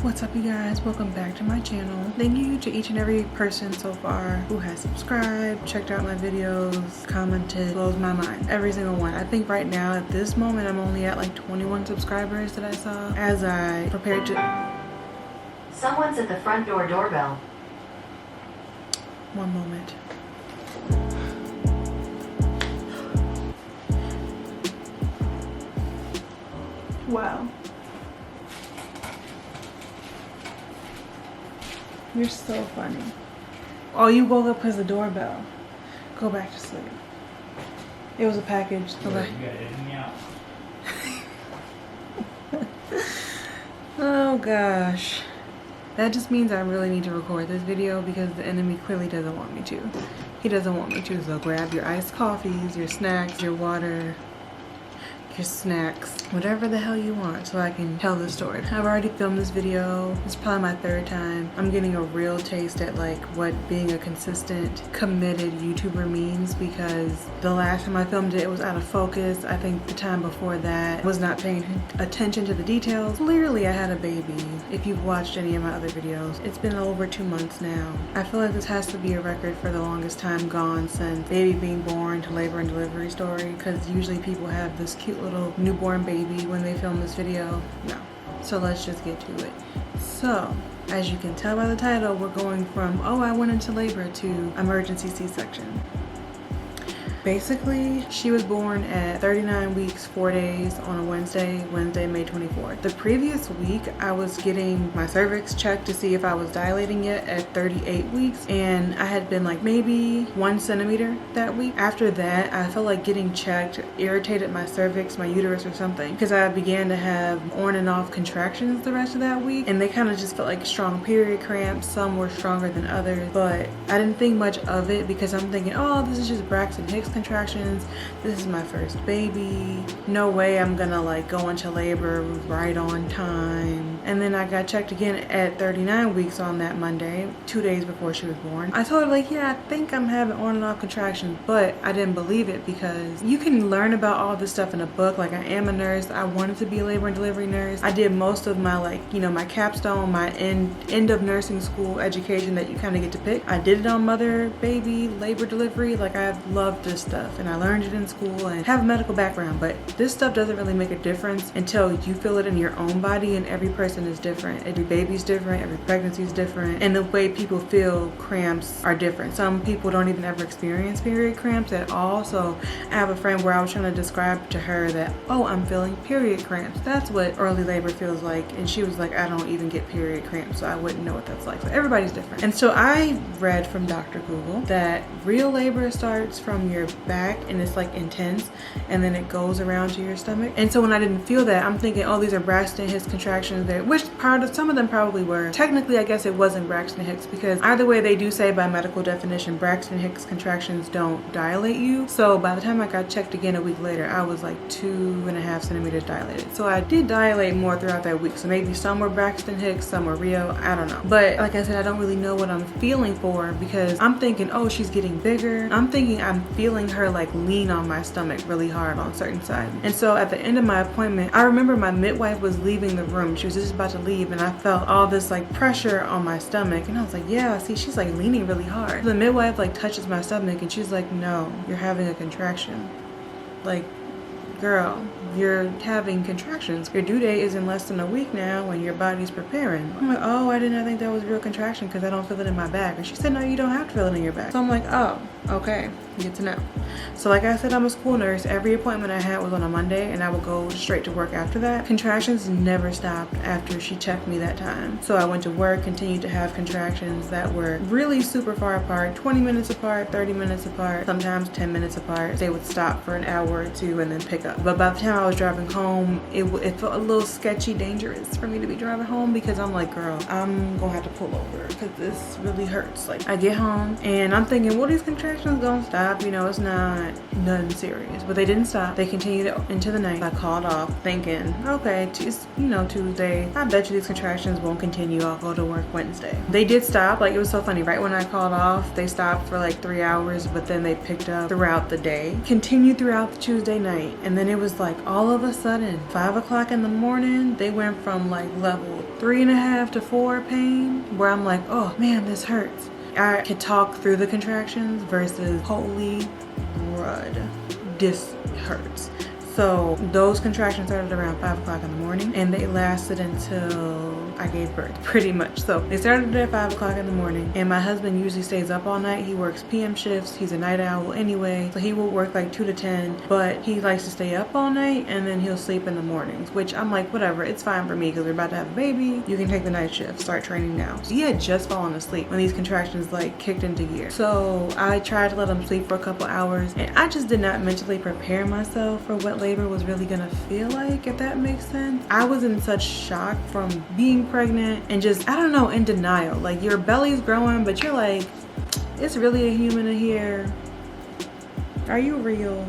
What's up, you guys? Welcome back to my channel. Thank you to each and every person so far who has subscribed, checked out my videos, commented. Blows my mind, every single one. I think right now at this moment I'm only at like 21 subscribers that I saw as I prepared to... Someone's at the front door doorbell. One moment. Wow. You're so funny. Oh, you woke up because of the doorbell. Go back to sleep. It was a package. Go back. You gotta edit me out. Oh gosh. That just means I really need to record this video because the enemy clearly doesn't want me to. He doesn't want me to, so grab your iced coffees, your snacks, your water, your snacks, whatever the hell you want so I can tell the story. I've already filmed this video. It's probably my third time. I'm getting a real taste at like what being a consistent, committed YouTuber means because the last time I filmed it, it was out of focus. I think the time before that was not paying attention to the details. Clearly I had a baby. If you've watched any of my other videos, it's been over 2 months now. I feel like this has to be a record for the longest time gone since baby being born to labor and delivery story, because usually people have this cute little newborn baby when they film this video. No. So let's just get to it. So as you can tell by the title, we're going from, oh, I went into labor to emergency C-section. Basically, she was born at 39 weeks, 4 days on a Wednesday, May 24th. The previous week, I was getting my cervix checked to see if I was dilating yet at 38 weeks, and I had been like maybe 1 centimeter that week. After that, I felt like getting checked irritated my cervix, my uterus or something, because I began to have on and off contractions the rest of that week, and they kind of just felt like strong period cramps. Some were stronger than others, but I didn't think much of it because I'm thinking, oh, this is just Braxton Hicks contractions. This is my first baby. No way I'm gonna like go into labor right on time. And then I got checked again at 39 weeks on that Monday, 2 days before she was born. I told her like, yeah, I think I'm having on and off contractions, but I didn't believe it because you can learn about all this stuff in a book. Like, I am a nurse. I wanted to be a labor and delivery nurse. I did most of my like, you know, my capstone, my end of nursing school education that you kind of get to pick. I did it on mother, baby, labor, delivery. Like, I loved this stuff and I learned it in school and have a medical background, but this stuff doesn't really make a difference until you feel it in your own body, and every person is different. Every baby's different, every pregnancy is different, and the way people feel cramps are different. Some people don't even ever experience period cramps at all. So I have a friend where I was trying to describe to her that, oh, I'm feeling period cramps. That's what early labor feels like. And she was like, I don't even get period cramps, so I wouldn't know what that's like. So everybody's different. And so I read from Dr. Google that real labor starts from your back and it's like intense, and then it goes around to your stomach. And so when I didn't feel that, I'm thinking, oh, these are Braxton Hicks contractions there, which part of some of them probably were. Technically, I guess it wasn't Braxton Hicks because either way, they do say by medical definition, Braxton Hicks contractions don't dilate you. So by the time I got checked again a week later, I was like 2.5 centimeters dilated. So I did dilate more throughout that week. So maybe some were Braxton Hicks, some were Rio, I don't know. But like I said, I don't really know what I'm feeling for because I'm thinking, oh, she's getting bigger. I'm thinking I'm feeling her like lean on my stomach really hard on certain sides. And so at the end of my appointment, I remember my midwife was leaving the room. She was just about to leave, and I felt all this like pressure on my stomach, and I was like, yeah, see, she's like leaning really hard. The midwife like touches my stomach and she's like, no, you're having a contraction. Like, girl, you're having contractions. Your due date is in less than a week now and your body's preparing. I'm like, oh, I did not think that was real contraction because I don't feel it in my back. And she said, no, you don't have to feel it in your back. So I'm like, oh, okay, good to know. So like I said, I'm a school nurse. Every appointment I had was on a Monday and I would go straight to work after that. Contractions never stopped after she checked me that time. So I went to work, continued to have contractions that were really super far apart, 20 minutes apart, 30 minutes apart, sometimes 10 minutes apart. They would stop for an hour or two and then pick up. But by the time I was driving home, it felt a little sketchy, dangerous for me to be driving home because I'm like, girl, I'm gonna have to pull over because this really hurts. Like, I get home and I'm thinking, what are these contractions contractions gonna stop, you know, it's not nothing serious. But they didn't stop. They continued into the night. I called off thinking, okay, it's, you know, Tuesday. I bet you these contractions won't continue. I'll go to work Wednesday. They did stop. Like, it was so funny. Right when I called off, they stopped for like 3 hours, but then they picked up throughout the day. Continued throughout the Tuesday night. And then it was like all of a sudden, 5 o'clock in the morning, they went from like level 3.5 to 4 pain, where I'm like, oh man, this hurts. I could talk through the contractions versus holy crud, this hurts. So those contractions started around 5 o'clock in the morning and they lasted until I gave birth, pretty much. So they started at 5 o'clock in the morning, and my husband usually stays up all night. He works PM shifts. He's a night owl anyway, so he will work like 2 to 10, but he likes to stay up all night and then he'll sleep in the mornings, which I'm like, whatever, it's fine for me because we're about to have a baby. You can take the night shift, start training now. So he had just fallen asleep when these contractions like kicked into gear. So I tried to let him sleep for a couple hours, and I just did not mentally prepare myself for what labor was really gonna feel like, if that makes sense. I was in such shock from being pregnant and just, I don't know, in denial. Like, your belly's growing, but you're like, it's really a human in here. Are you real?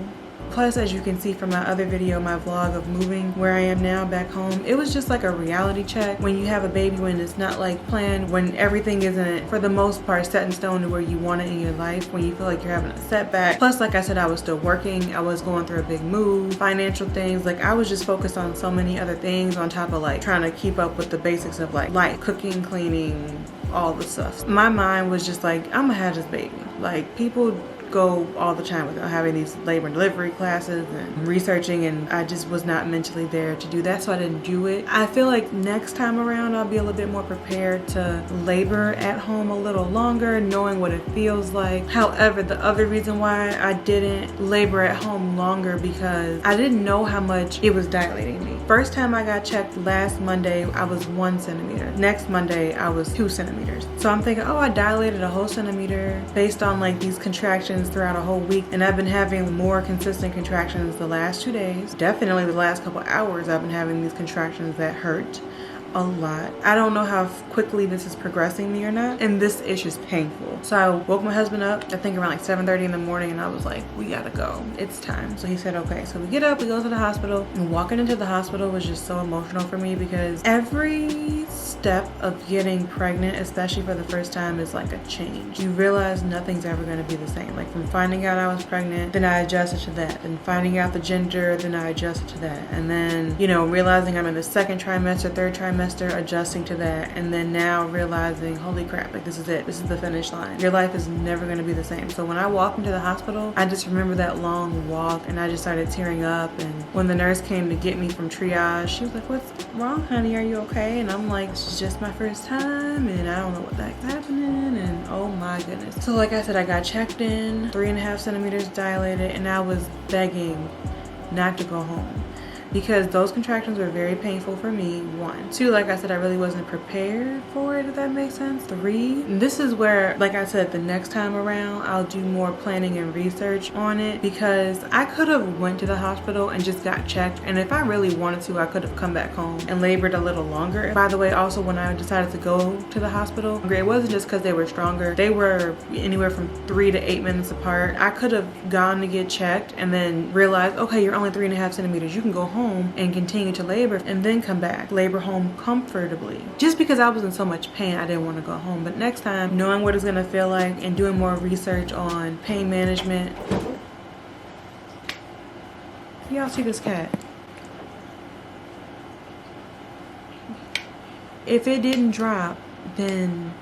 Plus, as you can see from my other video, my vlog of moving where I am now back home, it was just like a reality check when you have a baby, when it's not like planned, when everything isn't for the most part set in stone to where you want it in your life, when you feel like you're having a setback. Plus, like I said, I was still working. I was going through a big move, financial things. Like, I was just focused on so many other things on top of like trying to keep up with the basics of like life, cooking, cleaning, all the stuff. My mind was just like, I'm gonna have this baby. Like, people go all the time without having these labor and delivery classes and researching, and I just was not mentally there to do that, so I didn't do it. I feel like next time around I'll be a little bit more prepared to labor at home a little longer, knowing what it feels like. However, the other reason why I didn't labor at home longer, because I didn't know how much it was dilating me. First time I got checked last Monday, I was 1 centimeter. Next Monday, I was 2 centimeters. So I'm thinking, oh, I dilated a whole centimeter based on like these contractions throughout a whole week, and I've been having more consistent contractions the last 2 days. Definitely the last couple hours I've been having these contractions that hurt a lot. I don't know how quickly this is progressing me or not, and this issue is painful. So I woke my husband up, I think around like 7:30 in the morning, and I was like, we gotta go, it's time. So he said okay. So we get up, we go to the hospital, and walking into the hospital was just so emotional for me, because every step of getting pregnant, especially for the first time, is like a change. You realize nothing's ever going to be the same. Like, from finding out I was pregnant, then I adjusted to that, and finding out the gender, then I adjusted to that, and then, you know, realizing I'm in the 2nd trimester, 3rd trimester, adjusting to that, and then now realizing, holy crap, like, this is it, this is the finish line. Your life is never going to be the same. So when I walked into the hospital, I just remember that long walk, and I just started tearing up. And when the nurse came to get me from triage, she was like, what's wrong, honey, are you okay? And I'm like, it's just my first time, and I don't know what the heck's happening, and oh my goodness. So like I said, I got checked in, 3.5 centimeters dilated, and I was begging not to go home, because those contractions were very painful for me. 1. 2, like I said, I really wasn't prepared for it, if that makes sense. 3, this is where, like I said, the next time around I'll do more planning and research on it, because I could have went to the hospital and just got checked, and if I really wanted to, I could have come back home and labored a little longer. By the way, also, when I decided to go to the hospital, it wasn't just because they were stronger. They were anywhere from 3 to 8 minutes apart. I could have gone to get checked and then realized, okay, you're only 3.5 centimeters, you can go home and continue to labor, and then come back, labor home comfortably. Just because I was in so much pain, I didn't want to go home. But next time, knowing what it's going to feel like and doing more research on pain management. Y'all see this cat? If it didn't drop, then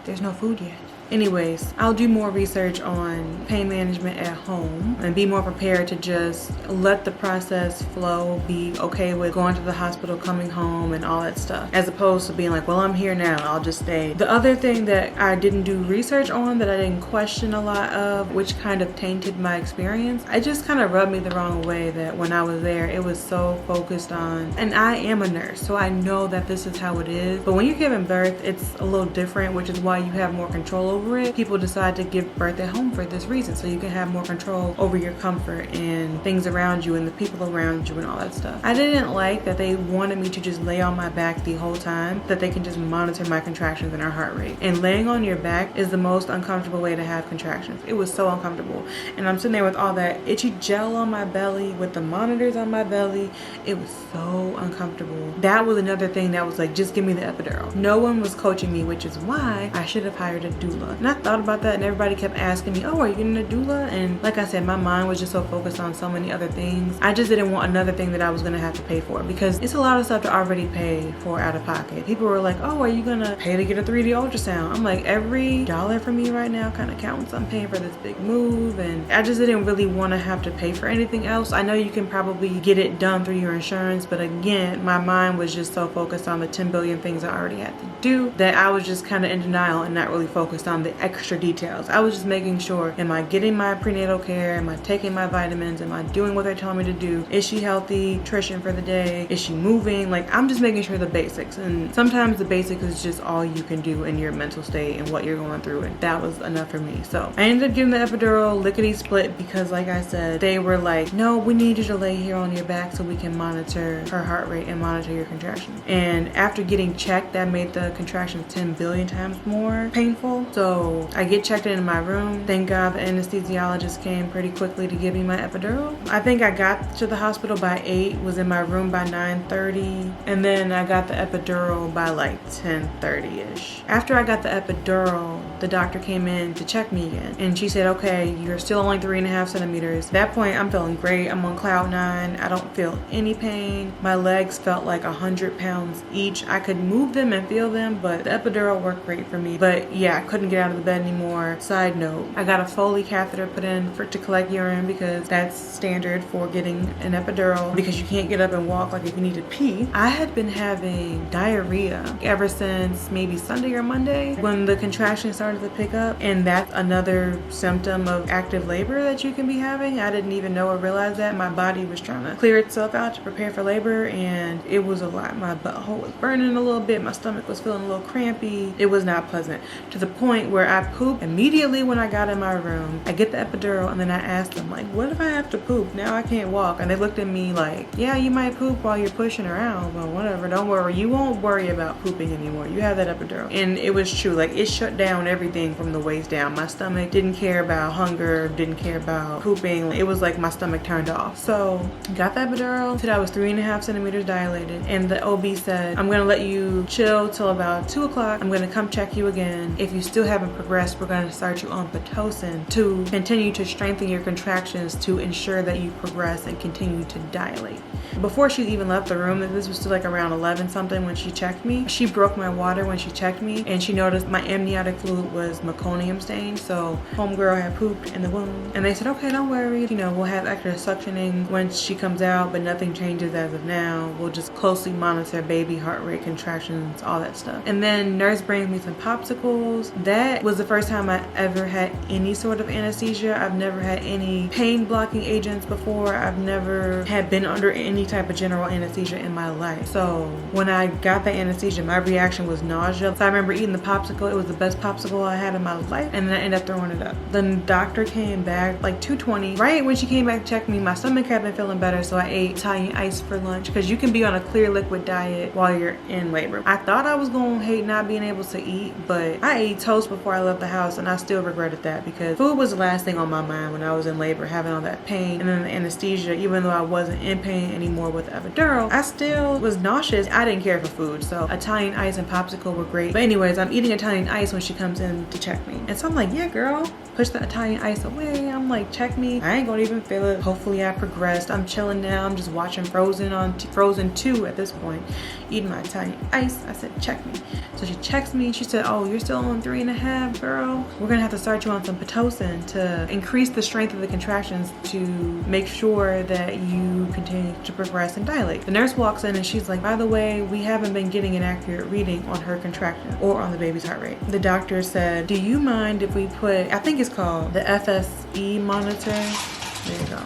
there's no food yet. Anyways, I'll do more research on pain management at home and be more prepared to just let the process flow, be okay with going to the hospital, coming home, and all that stuff, as opposed to being like, well, I'm here now, I'll just stay. The other thing that I didn't do research on, that I didn't question a lot of, which kind of tainted my experience, it just kind of rubbed me the wrong way, that when I was there, it was so focused on, and I am a nurse, so I know that this is how it is, but when you're giving birth, it's a little different, which is why you have more control over it. People decide to give birth at home for this reason, so you can have more control over your comfort and things around you and the people around you and all that stuff. I didn't like that they wanted me to just lay on my back the whole time, that they can just monitor my contractions and our heart rate. And laying on your back is the most uncomfortable way to have contractions. It was so uncomfortable. And I'm sitting there with all that itchy gel on my belly, with the monitors on my belly. It was so uncomfortable. That was another thing that was like, just give me the epidural. No one was coaching me, which is why I should have hired a doula. And I thought about that, and everybody kept asking me, oh, are you getting a doula? And like I said, my mind was just so focused on so many other things. I just didn't want another thing that I was gonna have to pay for, because it's a lot of stuff to already pay for out of pocket. People were like, oh, are you gonna pay to get a 3D ultrasound? I'm like, every dollar for me right now kind of counts. I'm paying for this big move, and I just didn't really want to have to pay for anything else. I know you can probably get it done through your insurance, but again, my mind was just so focused on the 10 billion things I already had to do that I was just kind of in denial and not really focused on the extra details. I was just making sure, am I getting my prenatal care? Am I taking my vitamins? Am I doing what they're telling me to do? Is she healthy? Nutrition for the day? Is she moving? Like, I'm just making sure the basics, and sometimes the basics is just all you can do in your mental state and what you're going through, and that was enough for me. So I ended up giving the epidural lickety split, because like I said, they were like, no, we need you to lay here on your back so we can monitor her heart rate and monitor your contractions. And after getting checked, that made the contractions 10 billion times more painful. So I get checked in my room. Thank God the anesthesiologist came pretty quickly to give me my epidural. I think I got to the hospital by 8, was in my room by 9:30, and then I got the epidural by like 10:30ish. After I got the epidural, the doctor came in to check me again, and she said, okay, you're still only 3.5 centimeters. At that point, I'm feeling great. I'm on cloud 9. I don't feel any pain. My legs felt like 100 pounds each. I could move them and feel them, but the epidural worked great for me. But yeah, I couldn't get out of the bed anymore. Side note, I got a Foley catheter put in to collect urine, because that's standard for getting an epidural, because you can't get up and walk like if you need to pee. I had been having diarrhea ever since maybe Sunday or Monday when the contractions started to pick up, and that's another symptom of active labor that you can be having. I didn't even know or realize that. My body was trying to clear itself out to prepare for labor, and it was a lot. My butthole was burning a little bit. My stomach was feeling a little crampy. It was not pleasant, to the point where I pooped immediately when I got in my room. I get the epidural, and then I asked them, like, what if I have to poop? Now I can't walk. And they looked at me like, yeah, you might poop while you're pushing around, but whatever, don't worry. You won't worry about pooping anymore. You have that epidural. And it was true. Like, it shut down everything from the waist down. My stomach didn't care about hunger, didn't care about pooping. It was like my stomach turned off. So got the epidural, said I was 3.5 centimeters dilated, and the OB said, I'm gonna let you chill till about 2 o'clock. I'm gonna come check you again. If you still haven't progressed, we're gonna start you on Pitocin to continue to strengthen your contractions to ensure that you progress and continue to dilate. Before she even left the room, this was still like around 11 something when she checked me, she broke my water when she checked me, and she noticed my amniotic fluid was meconium stained, so homegirl had pooped in the womb. And they said, okay, don't worry, you know, we'll have extra suctioning when she comes out, but nothing changes as of now. We'll just closely monitor baby heart rate, contractions, all that stuff. And then nurse brings me some popsicles. That was the first time I ever had any sort of anesthesia. I've never had any pain blocking agents before. I've never had been under any type of general anesthesia in my life. So when I got the anesthesia, my reaction was nausea. So I remember eating the popsicle. It was the best popsicle I had in my life, and then I ended up throwing it up. The doctor came back like 2:20. Right when she came back to check me, my stomach had been feeling better, so I ate Italian ice for lunch, because you can be on a clear liquid diet while you're in labor. I thought I was gonna hate not being able to eat, but I ate toast before I left the house, and I still regretted that, because food was the last thing on my mind when I was in labor, having all that pain and then the anesthesia. Even though I wasn't in pain anymore with the epidural, I still was nauseous. I didn't care for food, so Italian ice and popsicle were great. But anyways, I'm eating Italian ice when she comes in to check me, and so I'm like, yeah girl, push the Italian ice away. I'm like, check me. I ain't gonna even feel it. Hopefully I progressed. I'm chilling now. I'm just watching Frozen on Frozen 2 at this point, eating my Italian ice. I said, check me. So she checks me. She said, oh, you're still on 3.5, girl. We're gonna have to start you on some Pitocin to increase the strength of the contractions to make sure that you continue to progress and dilate. The nurse walks in and she's like, by the way, we haven't been getting an accurate reading on her contraction or on the baby's heart rate. The doctor said, do you mind if we put, I think it's called the FSE monitor. There you go.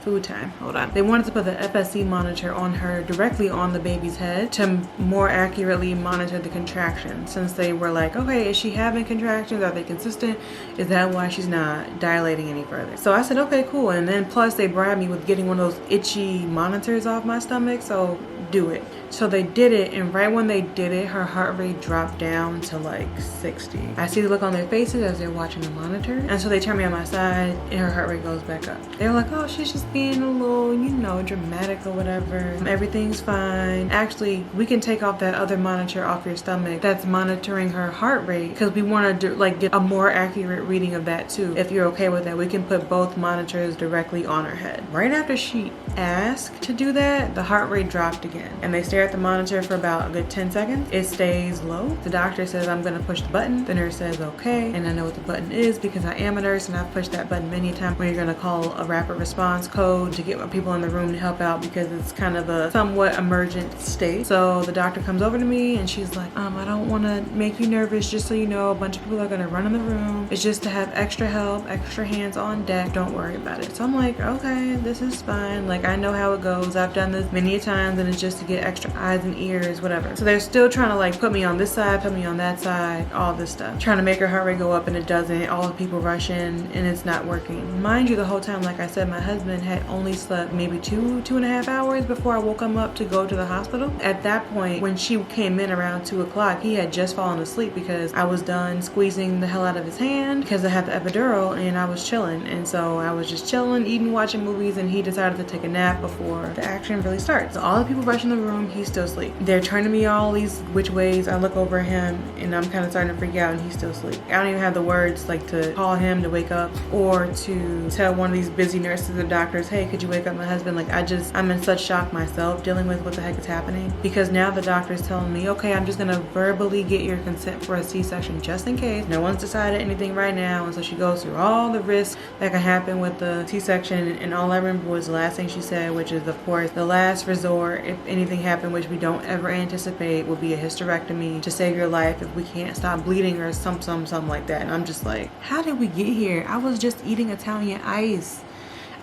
food time. Hold on. They wanted to put the FSC monitor on her directly on the baby's head to more accurately monitor the contractions, since they were like, okay, is she having contractions? Are they consistent? Is that why she's not dilating any further? So I said, okay, cool. And then plus they bribed me with getting one of those itchy monitors off my stomach, so do it. So they did it, and right when they did it, her heart rate dropped down to like 60. I see the look on their faces as they're watching the monitor, and so they turn me on my side and her heart rate goes back up. They're like, oh, she's just being a little, you know, dramatic or whatever. Everything's fine. Actually, we can take off that other monitor off your stomach that's monitoring her heart rate, because we want to like get a more accurate reading of that too. If you're okay with that, we can put both monitors directly on her head. Right after she asked to do that, the heart rate dropped again, and they stare at the monitor for about a good 10 seconds. It stays low. The doctor says, I'm gonna push the button. The nurse says, okay. And I know what the button is because I am a nurse and I've pushed that button many times when you're gonna call a rapid response code to get people in the room to help out because it's kind of a somewhat emergent state. So the doctor comes over to me and she's like, I don't wanna make you nervous, just so you know, a bunch of people are gonna run in the room. It's just to have extra help, extra hands on deck. Don't worry about it. So I'm like, okay, this is fine. Like, I know how it goes. I've done this many times, and it's just to get extra eyes and ears, whatever. So they're still trying to like put me on this side, put me on that side, all this stuff. Trying to make her heart rate go up, and it doesn't. All the people rush in and it's not working. Mind you, the whole time, like I said, my husband had only slept maybe two and a half hours before I woke him up to go to the hospital. At that point, when she came in around 2 o'clock, he had just fallen asleep because I was done squeezing the hell out of his hand because I had the epidural, and I was chilling. And so I was just chilling, eating, watching movies, and he decided to take a nap before the action really starts. So all the people rush in the room, he's still asleep. They're turning me all these which ways. I look over at him and I'm kind of starting to freak out, and he's still asleep. I don't even have the words like to call him to wake up or to tell one of these busy nurses or doctors, hey, could you wake up my husband? Like, I'm in such shock myself dealing with what the heck is happening, because now the doctor is telling me, okay, I'm just gonna verbally get your consent for a C-section just in case. No one's decided anything right now. And so she goes through all the risks that can happen with the C-section, and all I remember was the last thing she said, which is, of course, the last resort if anything happened, which we don't ever anticipate, will be a hysterectomy to save your life if we can't stop bleeding or something like that. And I'm just like, how did we get here? I was just eating Italian ice.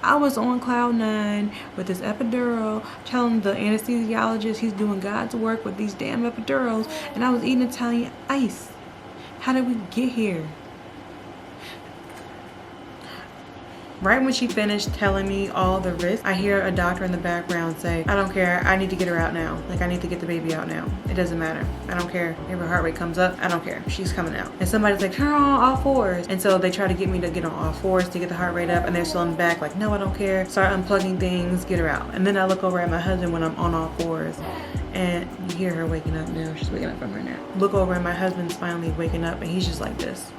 I was on cloud 9 with this epidural, telling the anesthesiologist he's doing God's work with these damn epidurals, and I was eating Italian ice. How did we get here? Right when she finished telling me all the risks, I hear a doctor in the background say, I don't care, I need to get her out now. Like, I need to get the baby out now. It doesn't matter. I don't care. If her heart rate comes up, I don't care. She's coming out. And somebody's like, turn on all fours. And so they try to get me to get on all fours to get the heart rate up, and they're still in the back like, no, I don't care. Start unplugging things, get her out. And then I look over at my husband when I'm on all fours, and you hear her waking up now. She's waking up from her nap. Look over and my husband's finally waking up, and he's just like this.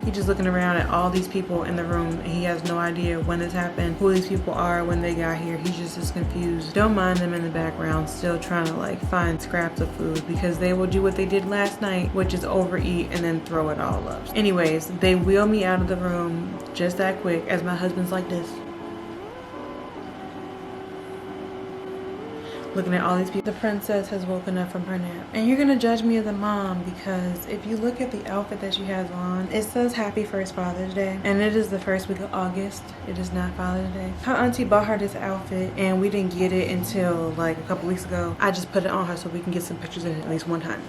He's just looking around at all these people in the room, and he has no idea when this happened, who these people are, when they got here. He's just as confused. Don't mind them in the background, still trying to like find scraps of food, because they will do what they did last night, which is overeat and then throw it all up. Anyways, they wheel me out of the room just that quick as my husband's like this, looking at all these people. The princess has woken up from her nap. And you're gonna judge me as a mom because if you look at the outfit that she has on, it says happy first Father's Day, and it is the first week of August. It is not Father's Day. Her auntie bought her this outfit, and we didn't get it until like a couple weeks ago. I just put it on her so we can get some pictures in it at least one time.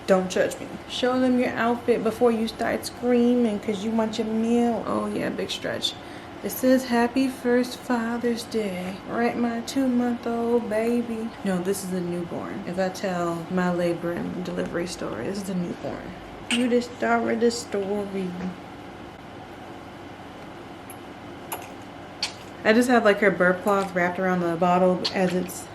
Don't judge me. Show them your outfit before you start screaming because you want your meal. Oh yeah, big stretch. It says happy first Father's Day. Right, my 2-month-old baby. No, this is a newborn. If I tell my labor and delivery story, this is a newborn. You just started the story. I just have like her burp cloth wrapped around the bottle as it's,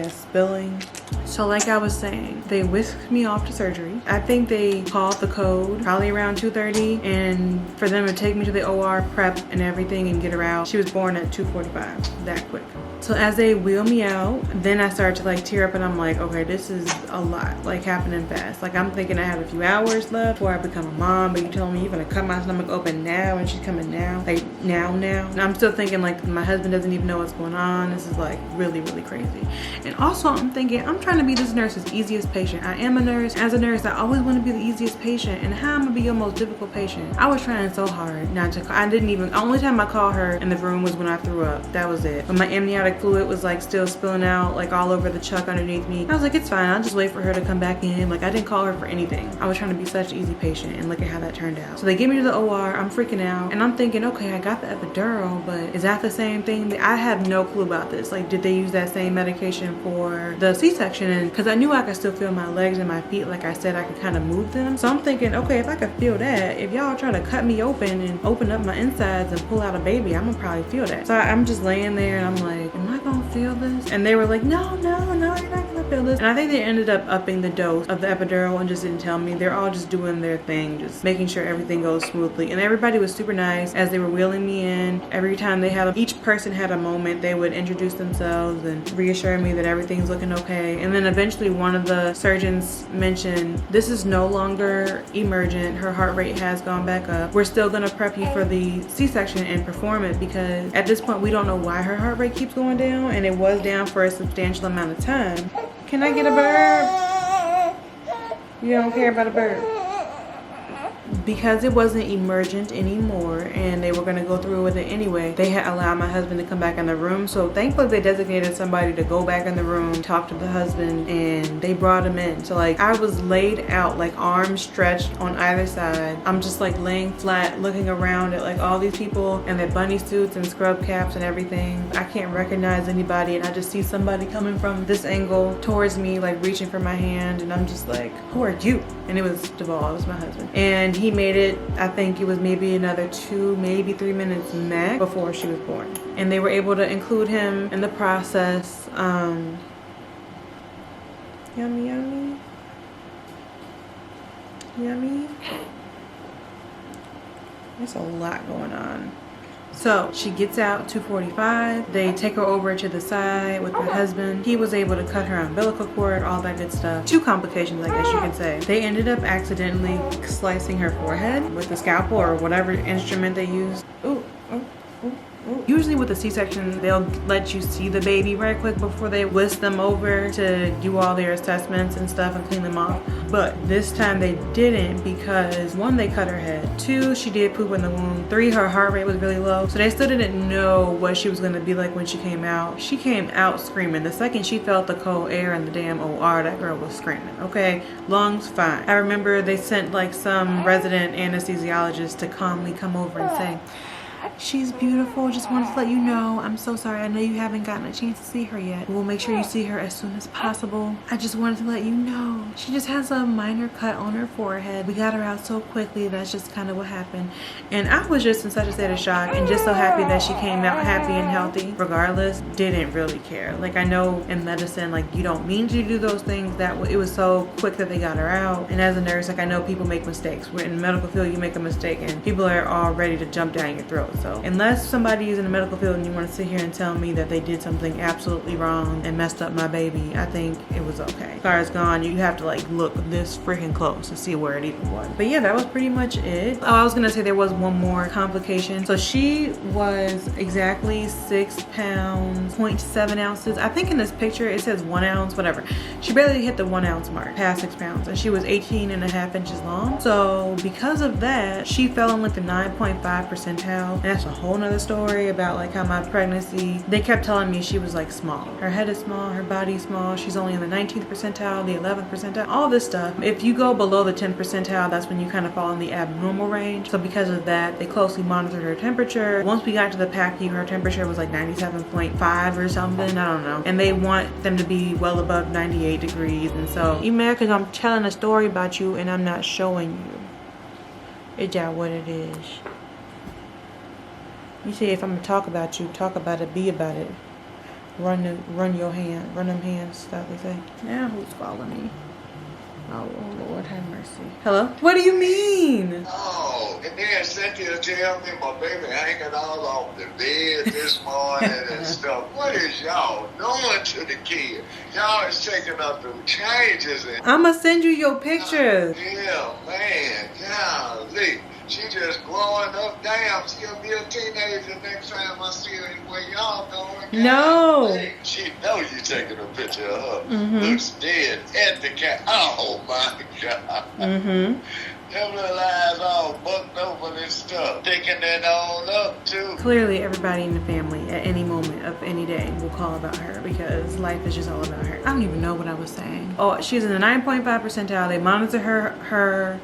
spilling. So like I was saying, they whisked me off to surgery. I think they called the code probably around 2:30, and for them to take me to the OR, prep and everything and get her out. She was born at 2:45, that quick. So as they wheel me out, then I start to like tear up, and I'm like, okay, this is a lot, like happening fast. Like I'm thinking I have a few hours left before I become a mom, but you telling me you're gonna cut my stomach open now and she's coming now, like now. And I'm still thinking like my husband doesn't even know what's going on. This is like really, really crazy. And also I'm thinking, I'm trying to be this nurse's easiest patient. I am a nurse. As a nurse, I always want to be the easiest patient. And how am I gonna be your most difficult patient? I was trying so hard not to call. I didn't even, the only time I called her in the room was when I threw up. That was it. But my amniotic fluid was like still spilling out like all over the chuck underneath me. I was like, it's fine, I'll just wait for her to come back in. Like, I didn't call her for anything. I was trying to be such an easy patient, and look at how that turned out. So they get me to the OR. I'm freaking out, and I'm thinking, okay, I got the epidural, but is that the same thing? I have no clue about this. Like, did they use that same medication for the C-section? And because I knew I could still feel my legs and my feet, like I said, I could kind of move them. So I'm thinking, okay, if I could feel that, if y'all try to cut me open and open up my insides and pull out a baby, I'm gonna probably feel that. So I'm just laying there and I'm like, am I gonna feel this? And they were like, no, you're not gonna feel this. And I think they ended up upping the dose of the epidural and just didn't tell me. They're all just doing their thing, just making sure everything goes smoothly. And everybody was super nice as they were wheeling me in. Every time they had, each person had a moment, they would introduce themselves and reassure me that everything's looking okay. And then eventually one of the surgeons mentioned, this is no longer emergent. Her heart rate has gone back up. We're still gonna prep you for the C-section and perform it, because at this point we don't know why her heart rate keeps going down, and it was down for a substantial amount of time. Can I get a burp? You don't care about a burp? Because it wasn't emergent anymore and they were going to go through with it anyway, they had allowed my husband to come back in the room. So thankfully they designated somebody to go back in the room, talk to the husband, and they brought him in. So like, I was laid out, like arms stretched on either side. I'm just like laying flat, looking around at like all these people in their bunny suits and scrub caps and everything. I can't recognize anybody, and I just see somebody coming from this angle towards me, like reaching for my hand, and I'm just like, who are you? And it was Duvall, it was my husband. And he made it, I think it was maybe another 2, maybe 3 minutes max before she was born. And they were able to include him in the process. Yummy, yummy. Yummy. There's a lot going on. So she gets out 2:45. They take her over to the side with her husband. He was able to cut her umbilical cord, all that good stuff. 2 complications, I guess you could say. They ended up accidentally slicing her forehead with a scalpel or whatever instrument they used. Ooh. Usually with a C-section, they'll let you see the baby right quick before they whisk them over to do all their assessments and stuff and clean them off. But this time they didn't, because 1, they cut her head. 2, she did poop in the womb. 3, her heart rate was really low. So they still didn't know what she was gonna be like when she came out. She came out screaming. The second she felt the cold air in the damn OR, that girl was screaming, okay? Lungs, fine. I remember they sent like some resident anesthesiologist to calmly come over and say, she's beautiful, just wanted to let you know. I'm so sorry, I know you haven't gotten a chance to see her yet. We'll make sure you see her as soon as possible. I just wanted to let you know. She just has a minor cut on her forehead. We got her out so quickly, that's just kind of what happened. And I was just in such a state of shock and just so happy that she came out happy and healthy. Regardless, didn't really care. Like, I know in medicine, like, you don't mean to do those things. That it was so quick that they got her out. And as a nurse, like, I know people make mistakes. We're in the medical field, you make a mistake and people are all ready to jump down your throat. So unless somebody is in the medical field and you want to sit here and tell me that they did something absolutely wrong and messed up my baby, I think it was okay. Scar's gone, you have to like look this freaking close to see where it even was. But yeah, that was pretty much it. Oh, I was gonna say there was one more complication. So she was exactly 6 pounds, 0.7 ounces. I think in this picture it says 1 ounce, whatever. She barely hit the 1 ounce mark, past 6 pounds, and she was 18.5 inches long. So because of that, she fell in like the 9.5 percentile, and that's a whole nother story about like how my pregnancy, they kept telling me she was like small. Her head is small, her body's small, she's only in the 19th percentile, the 11th percentile, all this stuff. If you go below the 10th percentile, that's when you kind of fall in the abnormal range. So because of that, they closely monitored her temperature. Once we got to the PACU, her temperature was like 97.5 or something, I don't know. And they want them to be well above 98 degrees. And so, you mad because I'm telling a story about you and I'm not showing you? Is that what it is? You see, if I'm gonna talk about you, talk about it, be about it. Run them hands, stuff they say. Now who's calling me? Oh Lord, have mercy. Hello? What do you mean? Oh, and then Cynthia tell me my baby hanging all off the bed this morning and stuff. What is y'all doing to the kid? Y'all is taking up the changes. And I'ma send you your pictures. yeah, man, golly. She just growing up. Damn, she'll be a teenager next time I see her. Where y'all going? No. Hey, she know you taking a picture of her. Mhm. Looks dead at the cat. Oh my God. Mm-hmm. Them little eyes all bucked open and stuff. Thinking that on up too. Clearly, everybody in the family at any moment of any day will call about her because life is just all about her. I don't even know what I was saying. Oh, she's in the 9.5 percentile. They monitor her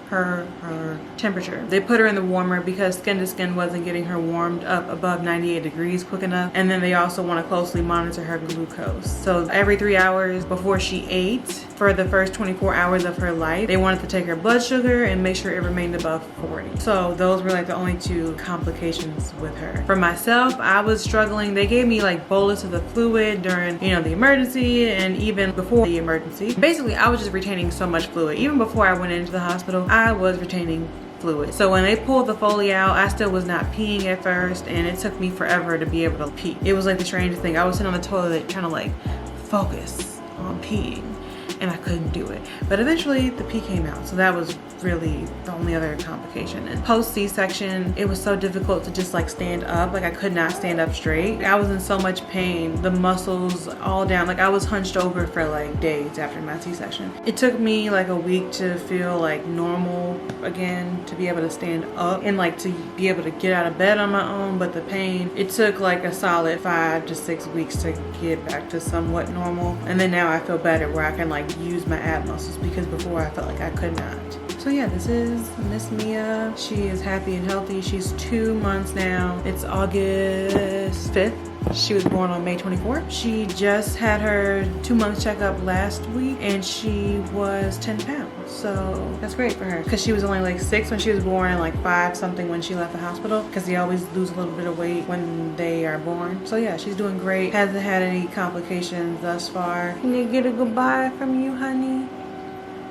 temperature. They put her in the warmer because skin to skin wasn't getting her warmed up above 98 degrees quick enough. And then they also want to closely monitor her glucose. So every 3 hours before she ate, for the first 24 hours of her life, they wanted to take her blood sugar and make sure it remained above 40. So those were like the only 2 complications with her. For myself, I was struggling. They gave me like bolus of the fluid during, you know, the emergency and even before the emergency. Basically, I was just retaining so much fluid. Even before I went into the hospital, I was retaining fluid. So when they pulled the Foley out, I still was not peeing at first, and it took me forever to be able to pee. It was like the strangest thing. I was sitting on the toilet trying to like focus on peeing, and I couldn't do it. But eventually the pee came out, so that was really the only other complication. And post C-section, it was so difficult to just like stand up. Like I could not stand up straight. I was in so much pain, the muscles all down. Like I was hunched over for like days after my C-section. It took me like a week to feel like normal again, to be able to stand up and like to be able to get out of bed on my own. But the pain, it took like a solid 5 to 6 weeks to get back to somewhat normal. And then now I feel better where I can like use my ab muscles, because before I felt like I could not. So yeah, this is Miss Mia. She is happy and healthy. She's 2 months now. It's August 5th. She was born on May 24th. She just had her 2-month checkup last week and she was 10 pounds. So that's great for her, because she was only like 6 when she was born and like 5 something when she left the hospital, because they always lose a little bit of weight when they are born. So yeah, she's doing great. Hasn't had any complications thus far. Can you get a goodbye from you, honey?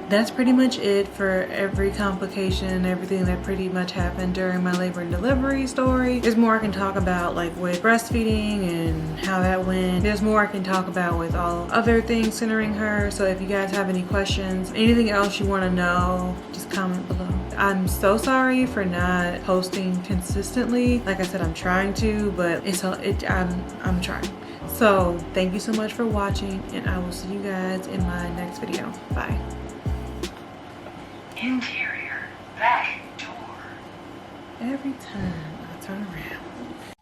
That's pretty much it for every complication, everything that pretty much happened during my labor and delivery story. There's more I can talk about, like with breastfeeding and how that went. There's more I can talk about with all other things centering her. So if you guys have any questions, anything else you want to know, just comment below. I'm so sorry for not posting consistently. Like I said, I'm trying to, but I'm trying. So thank you so much for watching, and I will see you guys in my next video. Bye. Interior back door. Every time I turn around.